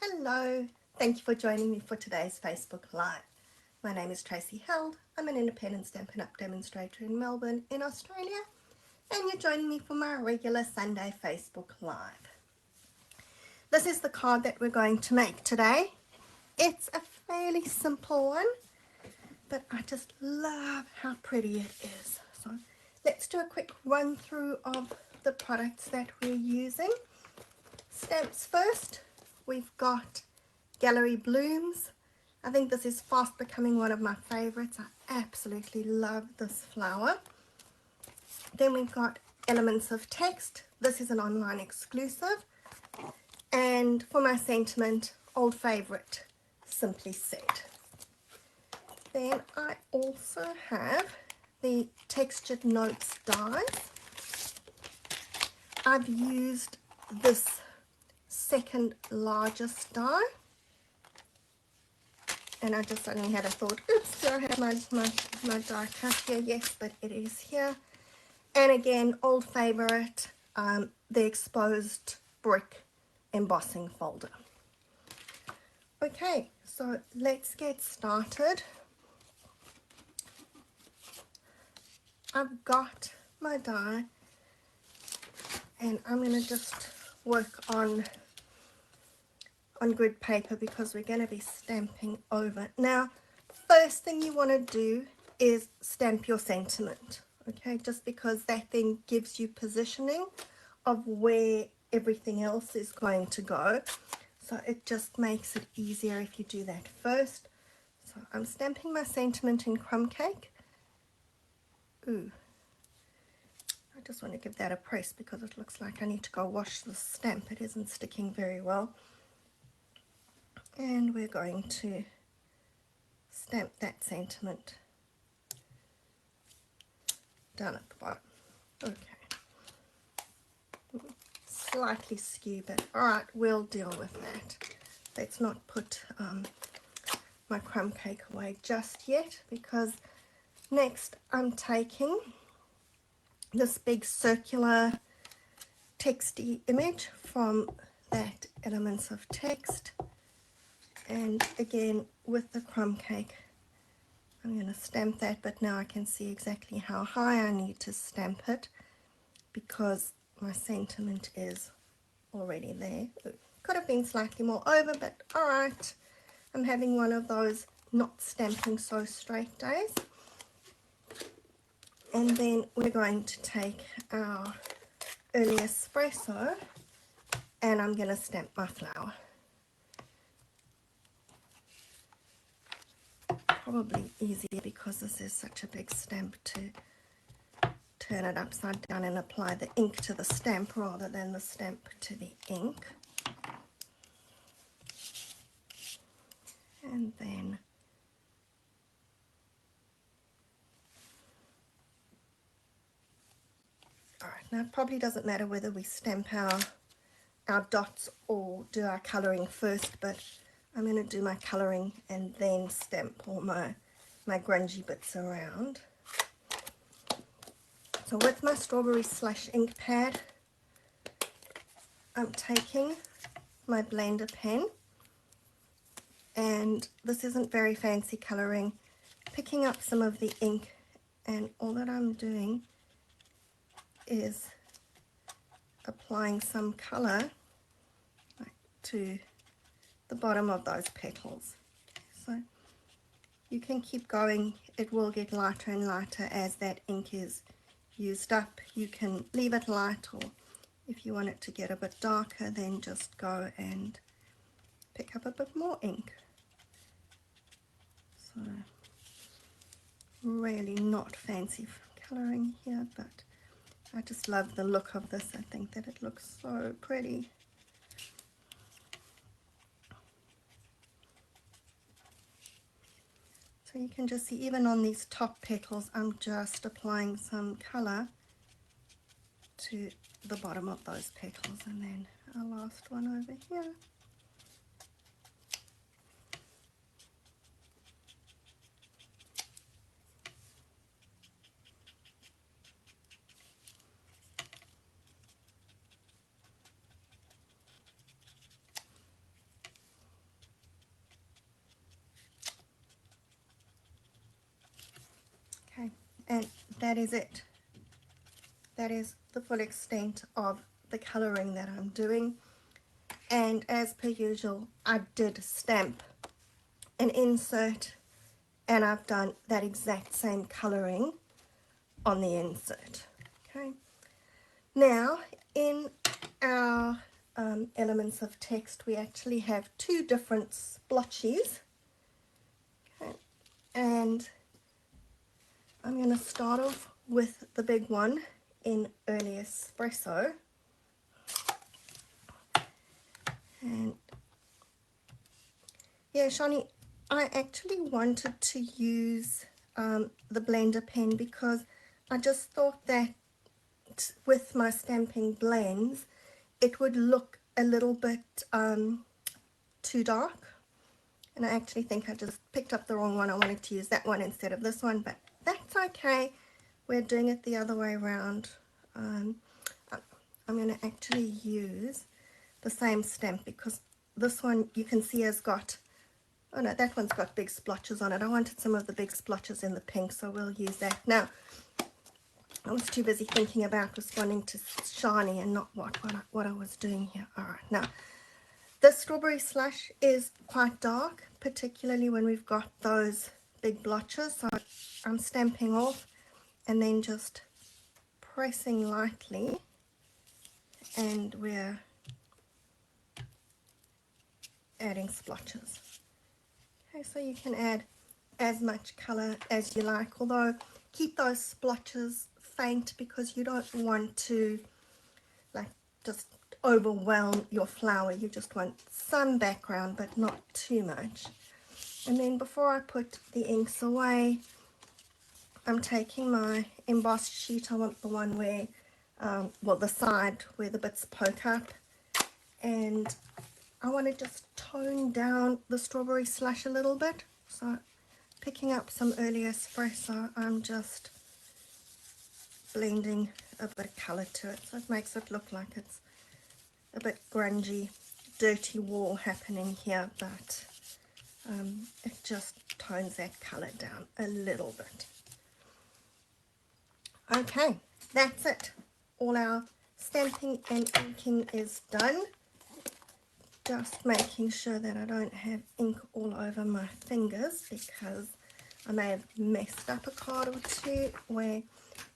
Hello, thank you for joining me for today's Facebook Live. My name is Tracy Held. I'm an independent Stampin' Up! Demonstrator in Melbourne in Australia, and you're joining me for my regular Sunday Facebook Live. This is the card that we're going to make today. It's a fairly simple one, but I just love how pretty it is. So let's do a quick run through of the products that we're using. Stamps first. We've got Gallery Blooms. I think this is fast becoming one of my favorites. I absolutely love this flower. Then we've got Elements of Text. This is an online exclusive. And for my sentiment, old favorite, Simply Said. Then I also have the Textured Notes dies. I've used this second largest die, and I just suddenly had a thought, oops, do I have my die cut here? Yes, but it is here. And again, old favorite, the exposed brick embossing folder. Okay, so let's get started. I've got my die, and I'm going to just work on grid paper because we're going to be stamping over. Now, first thing you want to do is stamp your sentiment, okay, just because that then gives you positioning of where everything else is going to go. So it just makes it easier if you do that first. So I'm stamping my sentiment in Crumb Cake. Ooh, I just want to give that a press because it looks like I need to go wash the stamp. It isn't sticking very well. And we're going to stamp that sentiment down at the bottom. Okay. Slightly skew, but alright, we'll deal with that. Let's not put my crumb cake away just yet, because next I'm taking this big circular texty image from that Elements of Text. And again, with the crumb cake, I'm going to stamp that, but now I can see exactly how high I need to stamp it because my sentiment is already there. It could have been slightly more over, but alright. I'm having one of those not stamping so straight days. And then we're going to take our early espresso and I'm going to stamp my flower. Probably easier because this is such a big stamp to turn it upside down and apply the ink to the stamp rather than the stamp to the ink. And then alright, now it probably doesn't matter whether we stamp our dots or do our colouring first, but I'm going to do my colouring and then stamp all my grungy bits around. So with my Strawberry Slush ink pad, I'm taking my blender pen, and this isn't very fancy colouring, picking up some of the ink, and all that I'm doing is applying some colour to the bottom of those petals. So you can keep going, it will get lighter and lighter as that ink is used up. You can leave it light, or if you want it to get a bit darker, then just go and pick up a bit more ink. So really not fancy colouring here, but I just love the look of this. I think that it looks so pretty. So you can just see even on these top petals, I'm just applying some colour to the bottom of those petals, and then our last one over here. And that is it. That is the full extent of the colouring that I'm doing. And as per usual, I did stamp an insert, and I've done that exact same colouring on the insert. Okay, now in our elements of text, we actually have two different splotches. Okay, and I'm going to start off with the big one in Early Espresso. And yeah, Shani, I actually wanted to use the blender pen because I just thought that with my stamping blends, it would look a little bit too dark. And I actually think I just picked up the wrong one. I wanted to use that one instead of this one, but that's okay. We're doing it the other way around. I'm going to actually use the same stamp because this one you can see has got, oh no, that one's got big splotches on it. I wanted some of the big splotches in the pink, so we'll use that. Now, I was too busy thinking about responding to Shani and not what I was doing here. All right, now, the strawberry slush is quite dark, particularly when we've got those big blotches. So I'm stamping off and then just pressing lightly, and we're adding splotches. Okay, so you can add as much color as you like, although keep those splotches faint because you don't want to like just overwhelm your flower. You just want some background but not too much. And then before I put the inks away, I'm taking my embossed sheet. I want the one where well, the side where the bits poke up, and I want to just tone down the strawberry slush a little bit. So picking up some Early Espresso, I'm just blending a bit of colour to it, so it makes it look like it's a bit grungy, dirty wall happening here, but it just tones that colour down a little bit. Okay, that's it. All our stamping and inking is done. Just making sure that I don't have ink all over my fingers because I may have messed up a card or two where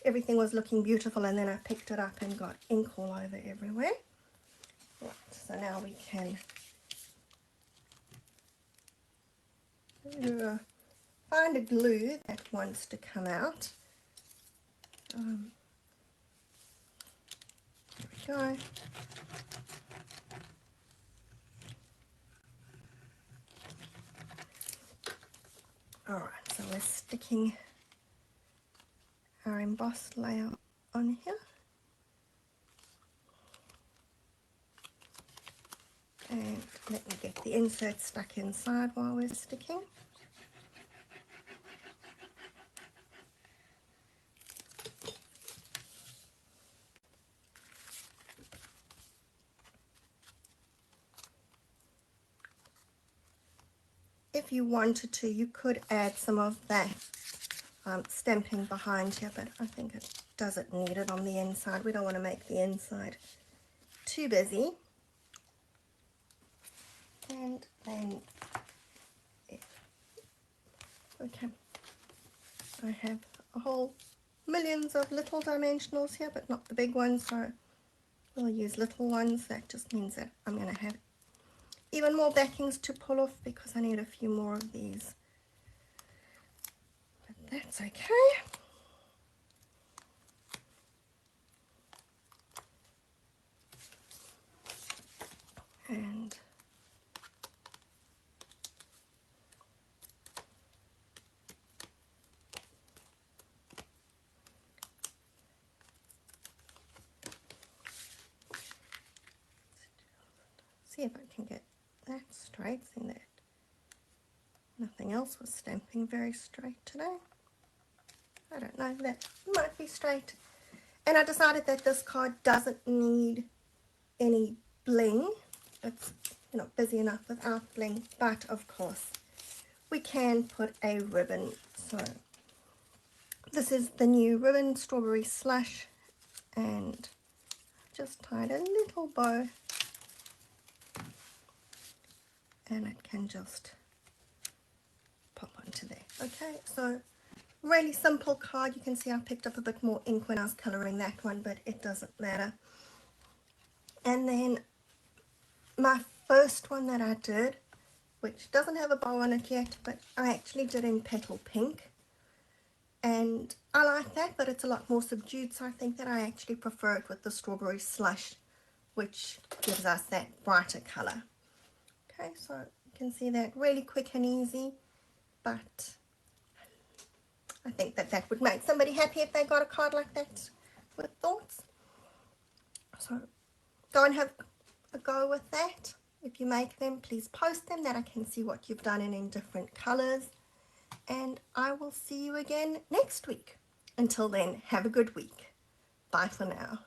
everything was looking beautiful and then I picked it up and got ink all over everywhere. Right, so now we can find a glue that wants to come out. There we go. Alright, so we're sticking our embossed layer on here. And let me get the insert stuck inside while we're sticking. If you wanted to, you could add some of that stamping behind here, but I think it doesn't need it on the inside. We don't want to make the inside too busy. And then, okay, I have a whole millions of little dimensionals here, but not the big ones, so we'll use little ones. That just means that I'm going to have even more backings to pull off because I need a few more of these. But that's okay. And see if I can get that straight, seeing that nothing else was stamping very straight today. I don't know, that might be straight. And I decided that this card doesn't need any bling. It's busy enough without bling, but of course we can put a ribbon. So This is the new ribbon Strawberry Slush, and just tied a little bow, and it can just pop onto there. Okay, so really simple card. You can see I picked up a bit more ink when I was colouring that one, but it doesn't matter. And then my first one that I did, which doesn't have a bow on it yet, but I actually did in Petal Pink. And I like that, but it's a lot more subdued, so I think that I actually prefer it with the Strawberry Slush, which gives us that brighter colour. Okay, so you can see that really quick and easy, but I think that that would make somebody happy if they got a card like that with thoughts. So go and have a go with that. If you make them, please post them that I can see what you've done in different colours. And I will see you again next week. Until then, have a good week. Bye for now.